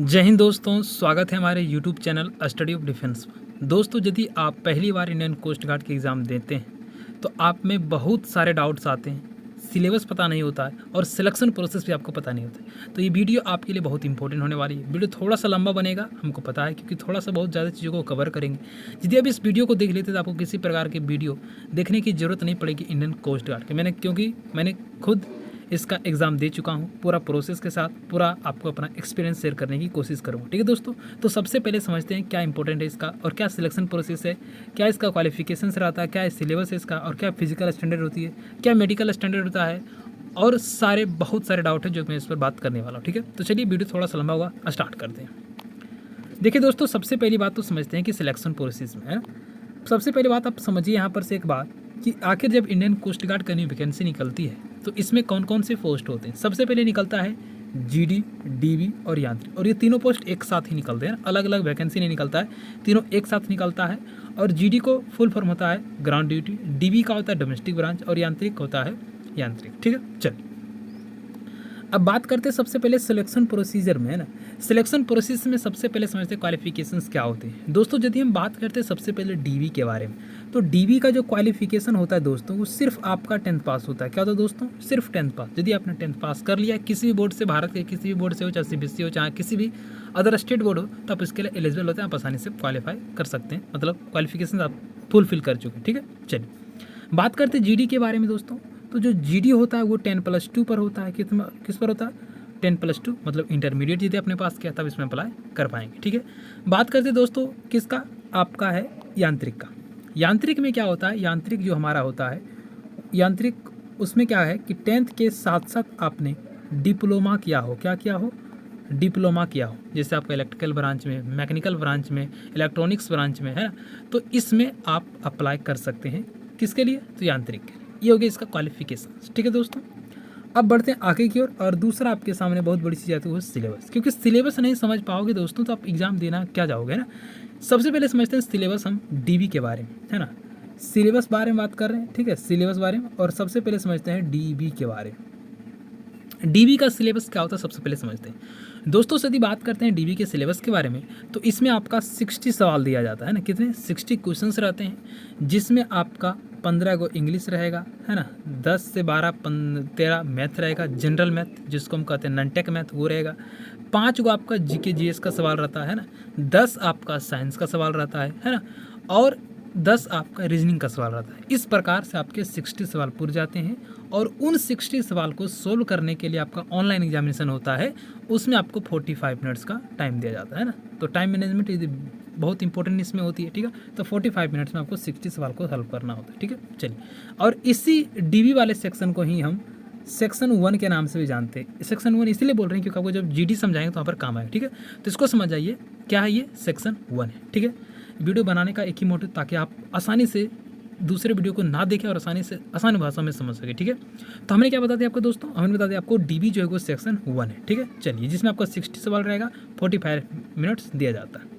जय हिंद दोस्तों, स्वागत है हमारे YouTube channel study of defence में। दोस्तों, यदि आप पहली बार इंडियन कोस्ट गार्ड के एग्ज़ाम देते हैं तो आप में बहुत सारे डाउट्स आते हैं, सिलेबस पता नहीं होता है और सिलेक्शन प्रोसेस भी आपको पता नहीं होता है। तो ये वीडियो आपके लिए बहुत इंपॉर्टेंट होने वाली है। वीडियो थोड़ा सा लंबा बनेगा, हमको पता है, क्योंकि थोड़ा सा बहुत ज़्यादा चीज़ों को कवर करेंगे। यदि आप इस वीडियो को देख लेते तो आपको किसी प्रकार के वीडियो देखने की ज़रूरत नहीं पड़ेगी इंडियन कोस्ट गार्ड के। क्योंकि मैंने खुद इसका एग्ज़ाम दे चुका हूँ, पूरा प्रोसेस के साथ पूरा आपको अपना एक्सपीरियंस शेयर करने की कोशिश करूँगा। ठीक है दोस्तों, तो सबसे पहले समझते हैं क्या इंपॉर्टेंट है इसका और क्या सिलेक्शन प्रोसेस है, क्या इसका क्वालिफिकेशन रहता है, क्या सिलेबस है इसका, और क्या फिजिकल स्टैंडर्ड होती है, क्या मेडिकल स्टैंडर्ड होता है, और बहुत सारे डाउट है जो मैं इस पर बात करने वाला हूँ। ठीक है, तो चलिए वीडियो थोड़ा सा लंबा हुआ, स्टार्ट करते हैं। देखिए दोस्तों, सबसे पहली बात तो समझते हैं कि सिलेक्शन प्रोसेस में है। सबसे पहली बात आप समझिए यहाँ पर से एक बात कि आखिर जब इंडियन कोस्ट गार्ड का न्यू वैकेंसी निकलती है तो इसमें कौन कौन से पोस्ट होते हैं। सबसे पहले निकलता है जीडी, डीवी और यांत्रिक, और ये तीनों पोस्ट एक साथ ही निकलते हैं, अलग अलग वैकेंसी नहीं निकलता है, तीनों एक साथ निकलता है। और जीडी को फुल फॉर्म होता है ग्राउंड ड्यूटी, डीवी का होता है डोमेस्टिक ब्रांच, और यांत्रिक होता है यांत्रिक। ठीक है, चलिए अब बात करते हैं सबसे पहले सिलेक्शन प्रोसीजर में, है ना। सिलेक्शन प्रोसेस में सबसे पहले समझते हैं क्वालिफिकेशंस क्या होते हैं। दोस्तों, यदि हम बात करते हैं सबसे पहले डीवी के बारे में, तो डीवी का जो क्वालिफिकेशन होता है दोस्तों, वो सिर्फ आपका 10th पास होता है। क्या होता है दोस्तों? सिर्फ 10th पास। यदि आपने 10th पास कर लिया किसी भी बोर्ड से, भारत के किसी भी बोर्ड से हो, चाहे सीबीएसई हो, चाहे किसी भी अदर स्टेट बोर्ड हो, तो आप इसके लिए एलिजिबल होते हैं, आप आसानी से क्वालिफाई कर सकते हैं, मतलब क्वालिफिकेशन आप फुलफिल कर चुके हैं। ठीक है, चलिए बात करते हैं जीडी के बारे में दोस्तों। तो जो जीडी होता है वो 10+2 पर होता है। किस पर होता है? 10+2, मतलब इंटरमीडिएट यदि आपने पास किया तब इसमें अप्लाई कर पाएंगे। ठीक है, बात करते दोस्तों किसका? आपका है यांत्रिक का। यांत्रिक में क्या होता है? यांत्रिक जो हमारा होता है यांत्रिक, उसमें क्या है कि 10th के साथ साथ आपने डिप्लोमा किया हो। क्या किया हो? डिप्लोमा किया हो। जैसे आपका इलेक्ट्रिकल ब्रांच में, मैकेनिकल ब्रांच में, इलेक्ट्रॉनिक्स ब्रांच में, है ना, तो इसमें आप अप्लाई कर सकते हैं। किसके लिए? तो यांत्रिक के लिए। ये हो गया इसका क्वालिफिकेशन। ठीक है दोस्तों, अब बढ़ते हैं आगे की ओर। और दूसरा आपके सामने बहुत बड़ी चीज़ आती है वो सिलेबस, क्योंकि सिलेबस नहीं समझ पाओगे दोस्तों तो आप एग्ज़ाम देना क्या जाओगे, ना। सबसे पहले समझते हैं सिलेबस हम डीवी के बारे में, है ना। सिलेबस बारे में बात कर रहे हैं, ठीक है, सिलेबस बारे में। और सबसे पहले समझते हैं डीवी के बारे में। डीवी का सिलेबस क्या होता है सबसे पहले समझते हैं दोस्तों। यदि बात करते हैं डीवी के सिलेबस के बारे में, तो इसमें आपका 60 सवाल दिया जाता है ना। कितने? 60 क्वेश्चंस रहते हैं, जिसमें आपका 15 को इंग्लिश रहेगा, है ना, 10 से 13 मैथ रहेगा, जनरल मैथ जिसको हम कहते हैं नॉन टेक मैथ, वो रहेगा। 5 को आपका जीके जीएस का सवाल रहता है ना, 10 आपका साइंस का सवाल रहता है ना, और 10 आपका रीजनिंग का सवाल रहता है। इस प्रकार से आपके 60 सवाल पूरे जाते हैं, और उन 60 सवाल को सोल्व करने के लिए आपका ऑनलाइन एग्जामिनेशन होता है, उसमें आपको 45 मिनट्स का टाइम दिया जाता है ना। तो टाइम मैनेजमेंट यदि बहुत इंपॉर्टेंट इसमें होती है। ठीक है, तो 45 मिनट्स में आपको 60 सवाल को सॉल्व करना होता है। ठीक है, चलिए, और इसी डीवी वाले सेक्शन को ही हम सेक्शन 1 के नाम से भी जानते हैं। सेक्शन 1 इसलिए बोल रहे हैं क्योंकि आपको जब जीडी समझाएंगे तो वहाँ पर काम आएगा। ठीक है, तो इसको समझ जाइए क्या है, ये सेक्शन 1 है। ठीक है, वीडियो बनाने का एक ही मोटिव, ताकि आप आसानी से दूसरे वीडियो को ना देखें और आसान भाषा में समझ सके। ठीक है, तो हमने क्या बता दिया आपको दोस्तों? हमने बता दिया आपको डीबी जो है वो सेक्शन 1 है। ठीक है, चलिए, जिसमें आपका 60 सवाल रहेगा, 45 मिनट्स दिया जाता है।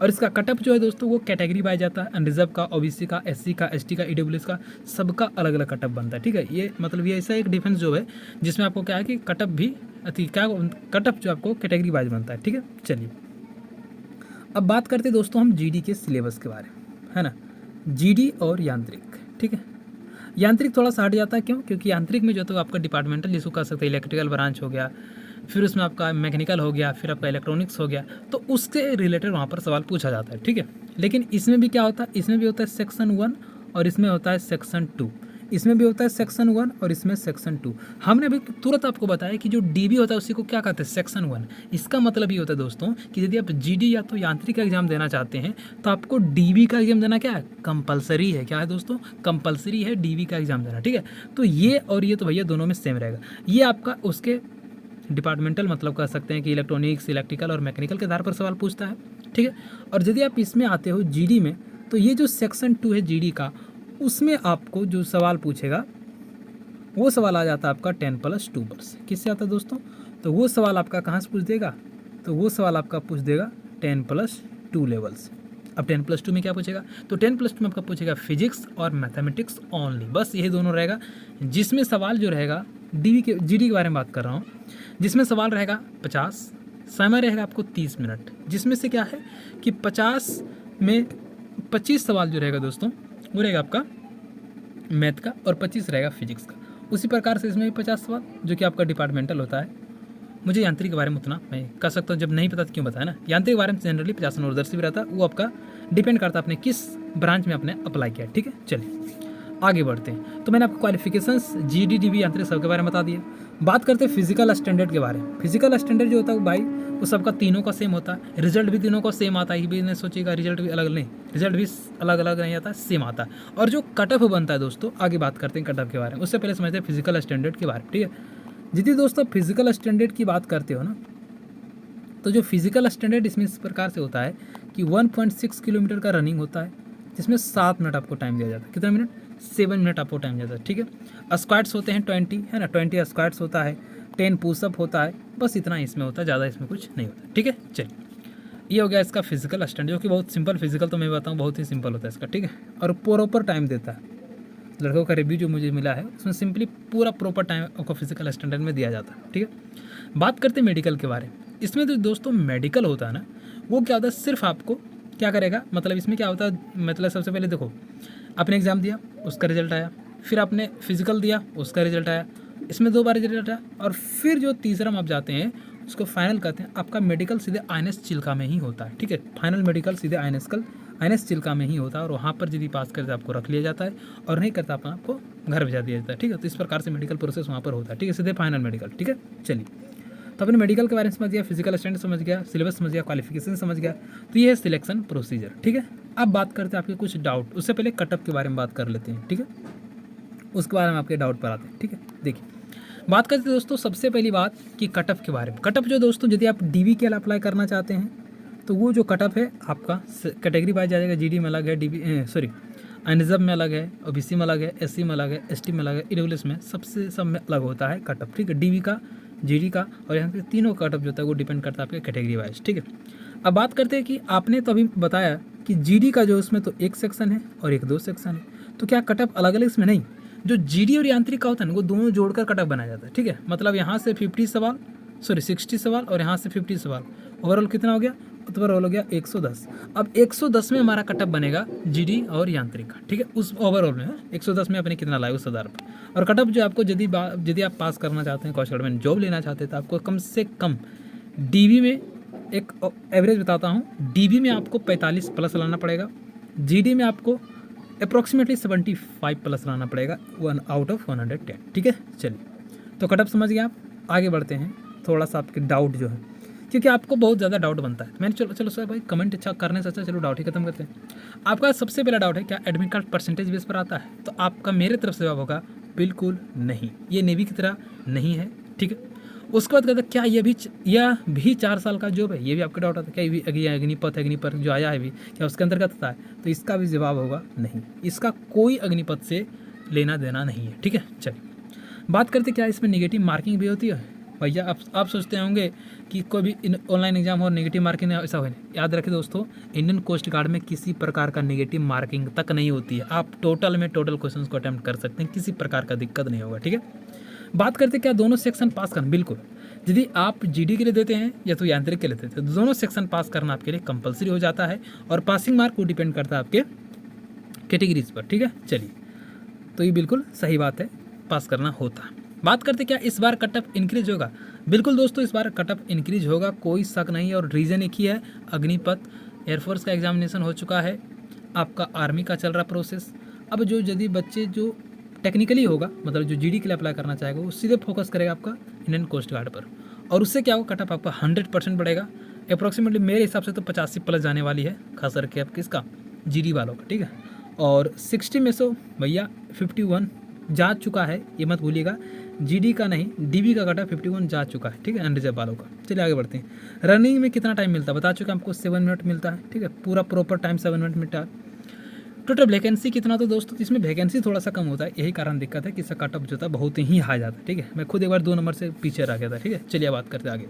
और इसका कटअप जो है दोस्तों वो कैटेगरी वाइज जाता है, अनरिजर्व का, ओबीसी का, एससी का, एसटी का, ईडब्ल्यूएस का, सबका अलग अलग कटअप बनता है। ठीक है, ये मतलब ये ऐसा एक डिफेंस जो है जिसमें आपको क्या है कि कटअप भी कटअप जो आपको कैटेगरी वाइज बनता है। ठीक है, चलिए अब बात करते हैं दोस्तों हम जीडी के सिलेबस के बारे में, है ना। जीडी और यांत्रिक, ठीक है, यांत्रिक थोड़ा सा हट जाता है। क्यों? क्योंकि यांत्रिक में जो तो आपका डिपार्टमेंटल जिसको कह सकते हैं इलेक्ट्रिकल ब्रांच हो गया, फिर उसमें आपका मैकेनिकल हो गया, फिर आपका इलेक्ट्रॉनिक्स हो गया, तो उसके रिलेटेड वहाँ पर सवाल पूछा जाता है। ठीक है, लेकिन इसमें भी क्या होता है? इसमें भी होता है सेक्शन 1 और इसमें होता है सेक्शन 2। इसमें भी होता है सेक्शन 1 और इसमें सेक्शन 2। हमने अभी तुरंत आपको बताया कि जो डीबी होता है उसी को क्या कहते हैं? सेक्शन 1। इसका मतलब ये होता है दोस्तों कि यदि आप जीडी या तो यांत्रिक का एग्जाम देना चाहते हैं तो आपको डीबी का एग्जाम देना क्या है? कंपलसरी है। क्या है दोस्तों? कंपलसरी है डीबी का एग्जाम देना। ठीक है, तो ये और ये तो भैया दोनों में सेम रहेगा। ये आपका उसके डिपार्टमेंटल मतलब कह सकते हैं कि इलेक्ट्रॉनिक्स, इलेक्ट्रिकल और मैकेनिकल के आधार पर सवाल पूछता है। ठीक है, और यदि आप इसमें आते हो जीडी में, तो ये जो सेक्शन 2 है जीडी का, उसमें आपको जो सवाल पूछेगा वो सवाल आ जाता है आपका 10+2 पर से। किससे आता है दोस्तों? तो वो सवाल आपका कहाँ से पूछ देगा? तो वो सवाल आपका पूछ देगा 10+2 लेवल से। अब 10+2 में क्या पूछेगा? तो 10+2 में आपका पूछेगा फिजिक्स और मैथमेटिक्स ओनली, बस यही दोनों रहेगा। जिसमें सवाल जो रहेगा जीडी के बारे में बात कर रहा हूँ, जिसमें सवाल रहेगा 50, समय रहेगा आपको 30 मिनट, जिसमें से क्या है कि 50 में 25 सवाल जो रहेगा दोस्तों वो रहेगा आपका मैथ का और 25 रहेगा फिजिक्स का। उसी प्रकार से इसमें भी 50 सवाल जो कि आपका डिपार्टमेंटल होता है। मुझे यांत्रिक के बारे में उतना मैं कर सकता हूँ, जब नहीं पता तो क्यों बताया ना। यांत्रिक के बारे में जनरली 50 नंबर उधर से भी रहता है, वो आपका डिपेंड करता है आपने किस ब्रांच में आपने अप्लाई किया। ठीक है, चलिए आगे बढ़ते हैं। तो मैंने आपको क्वालिफिकेशंस जीडी डीबी यांत्रिक सब के बारे में बता दिया। बात करते हैं फिजिकल स्टैंडर्ड के बारे में। फिजिकल स्टैंडर्ड जो होता है वो भाई वो सबका तीनों का सेम होता है, रिजल्ट भी तीनों का सेम आता है। ये भी नहीं सोचिएगा रिजल्ट भी अलग नहीं, रिजल्ट भी अलग अलग नहीं आता, सेम आता है। और जो कट ऑफ बनता है दोस्तों, आगे बात करते हैं कट ऑफ के बारे में, उससे पहले समझते हैं फिजिकल स्टैंडर्ड के बारे में। ठीक है, यदि दोस्तों फिजिकल स्टैंडर्ड की बात करते हो ना, तो जो फिजिकल स्टैंडर्ड इसमें इस प्रकार से होता है कि 1.6 किलोमीटर का रनिंग होता है, जिसमें 7 मिनट आपको टाइम दिया जाता है। कितना मिनट? 7 मिनट आपको टाइम दिया जाता है। ठीक है, स्क्वाट्स होते हैं 20, है ना, 20 स्क्वाट्स होता है, 10 पुशअप होता है, बस इतना इसमें होता है, ज़्यादा इसमें कुछ नहीं होता। ठीक है, चलिए ये हो गया इसका फिजिकल स्टैंडर्ड, जो कि बहुत सिंपल फिजिकल तो मैं बताऊँ बहुत ही सिंपल होता है इसका। ठीक है, और प्रॉपर टाइम देता है। लड़कों का रिव्यू जो मुझे मिला है उसमें सिंपली पूरा प्रॉपर टाइम आपको फिजिकल स्टैंडर्ड में दिया जाता है। ठीक है, बात करते हैं मेडिकल के बारे में। इसमें तो दोस्तों मेडिकल होता है ना, वो क्या होता है, सिर्फ आपको क्या करेगा, मतलब इसमें क्या होता है, मतलब सबसे पहले देखो आपने एग्ज़ाम दिया उसका रिजल्ट आया, फिर आपने फिजिकल दिया उसका रिजल्ट आया, इसमें 2 बार रिजल्ट आया, और फिर जो तीसरा में आप जाते हैं उसको फाइनल कहते हैं। आपका मेडिकल सीधे आईएनएस चिल्का में ही होता है। ठीक है, फाइनल मेडिकल सीधे आईएनएस चिल्का में ही होता है, और वहाँ पर यदि पास करते आपको रख लिया जाता है, और नहीं करता आपको घर भेजा दिया जाता है। ठीक है, तो इस प्रकार से मेडिकल प्रोसेस वहाँ पर होता है। ठीक है, सीधे फाइनल मेडिकल। ठीक है, चलिए तो अपने मेडिकल के बारे में समझ गया, फिजिकल स्टैंडर्ड समझ गया, सिलेबस समझ गया, क्वालिफिकेशन समझ गया, तो ये है सिलेक्शन प्रोसीजर। ठीक है, अब बात करते हैं आपके कुछ डाउट, उससे पहले कटअप के बारे में बात कर लेते हैं। ठीक है, उसके बारे में आपके डाउट पर आते हैं। ठीक है, देखिए बात करते हैं दोस्तों सबसे पहली बात कि कटअप के बारे में। कटअप जो दोस्तों यदि आप डीबी के लिए अप्लाई करना चाहते हैं तो वो जो कटअप है आपका कैटेगरी वाइज आ जाएगा। जीडी में अलग है, अनरिजर्व में अलग है, ओबीसी में अलग है, एससी में अलग है, एसटी में अलग है, ईडब्ल्यूएस में सब में अलग होता है कटअप। ठीक है, डीबी का, जीडी का, और यहाँ पे तीनों कटअप जो होता है वो डिपेंड करता है आपके कैटेगरी वाइज। ठीक है, अब बात करते हैं कि आपने तो अभी बताया कि जीडी का जो उसमें तो 1 सेक्शन है और 2 सेक्शन है, तो क्या कटअप अलग अलग इसमें नहीं, जो जीडी और यांत्रिक का होता है ना वो दोनों जोड़कर कटअप बनाया जाता है। ठीक है, मतलब यहाँ से 60 सवाल और यहाँ से 50 सवाल, ओवरऑल कितना हो गया, ओवरऑल हो गया 110। अब 110 में हमारा कटअप बनेगा जीडी और यांत्रिक का। ठीक है, उस ओवरऑल में 110 में अपने कितना लाए उस आधार पर। और कटअप जो आपको यदि आप पास करना चाहते हैं, कौशल में जॉब लेना चाहते हैं, तो आपको कम से कम डीबी में एक एवरेज बताता हूँ, डीबी में आपको 45 प्लस लाना पड़ेगा, जीडी में आपको अप्रॉक्सीमेटली 75 प्लस लाना पड़ेगा, 1 आउट ऑफ 110। ठीक है, चलिए तो कटअप समझ गए आप। आगे बढ़ते हैं, थोड़ा सा आपके डाउट जो है, क्योंकि आपको बहुत ज़्यादा डाउट बनता है। मैंने चलो सर भाई कमेंट अच्छा करने से अच्छा चलो डाउट ही खत्म करते हैं। आपका सबसे पहला डाउट है क्या एडमिट कार्ड परसेंटेज बेस पर आता है, तो आपका मेरे तरफ से जवाब होगा बिल्कुल नहीं, ये नेवी की तरह नहीं है। ठीक है, उसके बाद कहता क्या यह भी 4 साल का जॉब है, ये भी आपका डाउट आता है क्या ये अग्निपथ जो आया है भी क्या उसके अंतर्गत आता है, तो इसका भी जवाब होगा नहीं, इसका कोई अग्निपथ से लेना देना नहीं है। ठीक है, चलिए बात करते क्या इसमें नेगेटिव मार्किंग भी होती है। भैया आप सोचते होंगे कि कोई भी ऑनलाइन एग्जाम हो नेगेटिव मार्किंग ऐसा हो, याद रखें दोस्तों, इंडियन कोस्ट गार्ड में किसी प्रकार का नेगेटिव मार्किंग तक नहीं होती है। आप टोटल क्वेश्चंस को अटेम्प्ट कर सकते हैं, किसी प्रकार का दिक्कत नहीं होगा। ठीक है, बात करते क्या दोनों सेक्शन पास करना, बिल्कुल यदि आप जीडी के लिए देते हैं या तो यांत्रिक के लिए देते हैं, तो दोनों सेक्शन पास करना आपके लिए कंपलसरी हो जाता है, और पासिंग मार्क को डिपेंड करता है आपके कैटेगरीज पर। ठीक है, चलिए तो ये बिल्कुल सही बात है, पास करना होता है। बात करते क्या इस बार कटअप इंक्रीज होगा, बिल्कुल दोस्तों इस बार कटअप इंक्रीज होगा, कोई शक नहीं, और रीज़न एक ही है, अग्निपथ एयरफोर्स का एग्जामिनेशन हो चुका है, आपका आर्मी का चल रहा प्रोसेस। अब जो यदि बच्चे जो टेक्निकली होगा, मतलब जो जीडी के लिए अप्लाई करना चाहेगा, वो सीधे फोकस करेगा आपका इंडियन कोस्ट गार्ड पर, और उससे क्या होगा कटअप आपका 100% बढ़ेगा। अप्रॉक्सीमेटली मेरे हिसाब से तो 85 प्लस जाने वाली है, खास करके आप किसका जीडी वालों का। ठीक है, और 60 में से भैया 51 जा चुका है, ये मत भूलिएगा, जीडी का नहीं डीबी का कटा 51 जा चुका है। ठीक है, अनरिजर्व वालों का। चलिए आगे बढ़ते हैं। रनिंग में कितना टाइम मिलता है बता चुका आपको, 7 मिनट मिलता है। ठीक है, पूरा प्रॉपर टाइम 7 मिनट मिलता है। टोटल वैकेंसी कितना, तो दोस्तों इसमें वैकेंसी थोड़ा सा कम होता है, यही कारण दिक्कत है कि इसका कटअप जो था बहुत ही हाई जाता है। ठीक है, मैं खुद एक बार 2 नंबर से पीछे रह गया था। ठीक है, चलिए बात करते हैं आगे।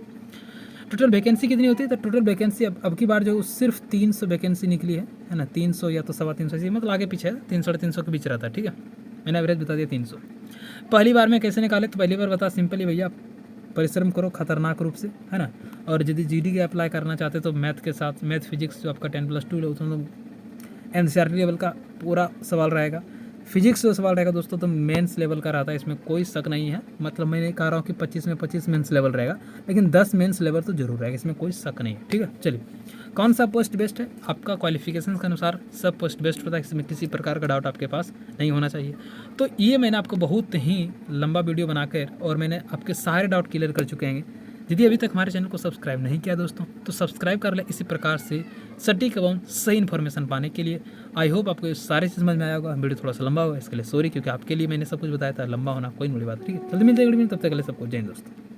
टोटल वैकेंसी कितनी होती है, तो टोटल वैकेंसी अब की बार जो सिर्फ 300 वैकेंसी निकली है ना, 300 या तो 325, मतलब आगे पीछे है, 300 350 के बीच रहता है। ठीक है, मैंने एवरेज बता दिया 300। पहली बार में कैसे निकाले, तो पहली बार बता सिंपली भैया परिश्रम करो खतरनाक रूप से, है ना। और यदि जीडी के अप्लाई करना चाहते तो मैथ के साथ मैथ फिजिक्स जो आपका 10+2 है उसमें एनसीईआरटी लेवल का पूरा सवाल रहेगा। फिजिक्स जो सवाल रहेगा दोस्तों तो मेंस लेवल का रहता है, इसमें कोई शक नहीं है। मतलब मैं नहीं कह रहा हूँ कि 25 में 25 मेंस लेवल रहेगा, लेकिन 10 मेंस लेवल तो जरूर रहेगा, इसमें कोई शक नहीं है। ठीक है, चलिए कौन सा पोस्ट बेस्ट है, आपका क्वालिफिकेशन के अनुसार सब पोस्ट बेस्ट होता है, इसमें किसी प्रकार का डाउट आपके पास नहीं होना चाहिए। तो ये मैंने आपको बहुत ही लंबा वीडियो बनाकर और मैंने आपके सारे डाउट क्लियर कर चुके हैं। यदि अभी तक हमारे चैनल को सब्सक्राइब नहीं किया दोस्तों तो सब्सक्राइब कर लें इसी प्रकार से सटीक एवं सही इन्फॉर्मेशन पाने के लिए। आई होप आपको ये सारी चीज़ समझ में आया होगा। वीडियो थोड़ा सा लंबा हुआ इसके लिए सॉरी, क्योंकि आपके लिए मैंने सब कुछ बताया था, लंबा होना कोई बड़ी बात। ठीक है, जल्दी मिलते हैं, तब तक के लिए सबको जय हिंद दोस्तों।